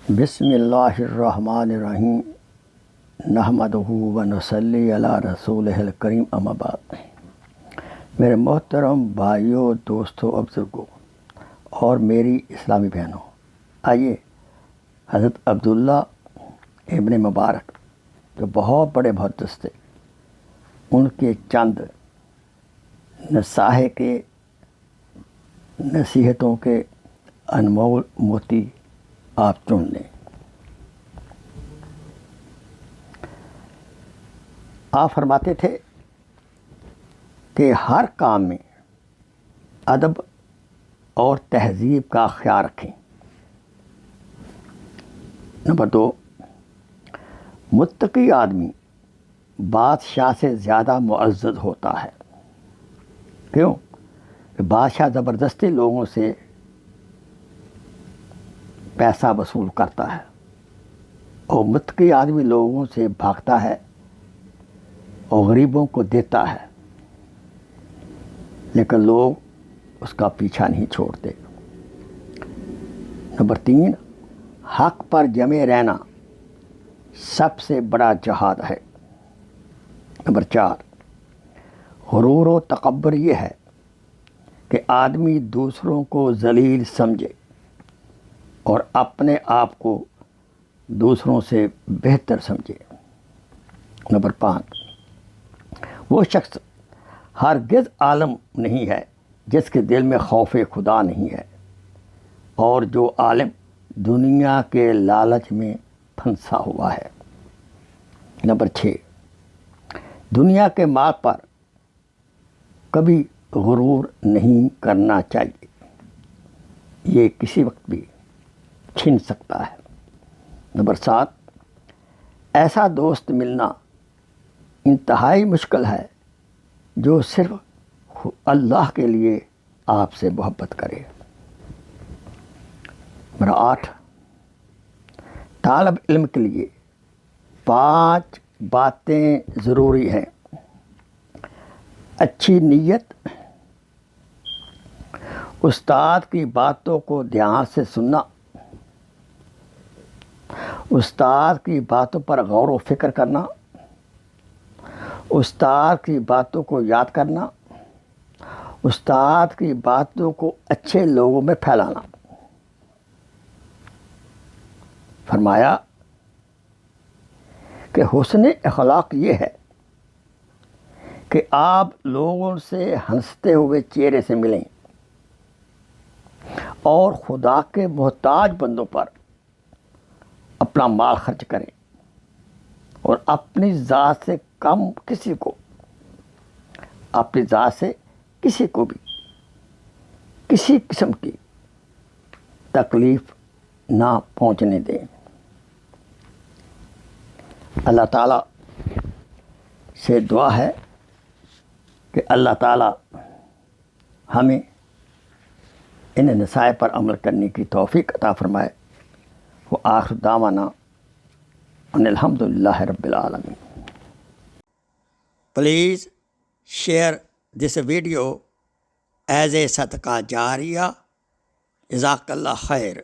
بسم اللہ الرحمن الرحیم نحمدہ و نصلی علی رسولہ الکریم اما بعد۔ میرے محترم بھائیوں، دوستوں، بزرگوں اور میری اسلامی بہنوں، آئیے حضرت عبداللہ ابن مبارک جو بہت بڑے محدث تھے، ان کے چند نصائح کے نصیحتوں کے انمول موتی آپ چن لیں۔ آپ فرماتے تھے کہ ہر کام میں ادب اور تہذیب کا خیال رکھیں۔ نمبر 2، متقی آدمی بادشاہ سے زیادہ معزز ہوتا ہے۔ کیوں؟ کہ بادشاہ زبردستی لوگوں سے پیسہ وصول کرتا ہے اور متقی آدمی لوگوں سے بھاگتا ہے اور غریبوں کو دیتا ہے، لیکن لوگ اس کا پیچھا نہیں چھوڑتے۔ نمبر 3، حق پر جمے رہنا سب سے بڑا جہاد ہے۔ نمبر 4، غرور و تکبر یہ ہے کہ آدمی دوسروں کو ذلیل سمجھے اور اپنے آپ کو دوسروں سے بہتر سمجھے۔ نمبر 5، وہ شخص ہرگز عالم نہیں ہے جس کے دل میں خوف خدا نہیں ہے، اور جو عالم دنیا کے لالچ میں پھنسا ہوا ہے۔ نمبر 6، دنیا کے مال پر کبھی غرور نہیں کرنا چاہیے، یہ کسی وقت بھی چھن سکتا ہے۔ نمبر 7، ایسا دوست ملنا انتہائی مشکل ہے جو صرف اللہ کے لیے آپ سے محبت کرے۔ نمبر 8، طالب علم کے لیے 5 باتیں ضروری ہیں: اچھی نیت، استاد کی باتوں کو دھیان سے سننا، استاد کی باتوں پر غور و فکر کرنا، استاد کی باتوں کو یاد کرنا، استاد کی باتوں کو اچھے لوگوں میں پھیلانا۔ فرمایا کہ حسن اخلاق یہ ہے کہ آپ لوگوں سے ہنستے ہوئے چہرے سے ملیں اور خدا کے محتاج بندوں پر اپنا مال خرچ کریں اور اپنی ذات سے کسی کو بھی کسی قسم کی تکلیف نہ پہنچنے دیں۔ اللہ تعالیٰ سے دعا ہے کہ اللہ تعالیٰ ہمیں ان نصائح پر عمل کرنے کی توفیق عطا فرمائے۔ وآخر دعوانا ان الحمدللہ رب العالمین۔ Please share this video as a صدقہ جاریہ۔ جزاک اللہ خیر۔